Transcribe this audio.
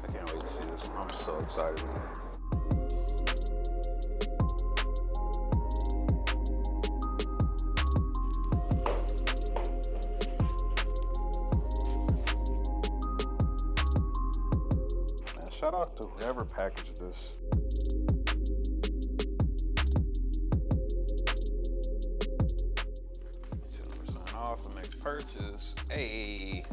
I can't wait to see this one. I'm so excited. 'Cause shout out to whoever packaged this. 10% off the next purchase. Hey.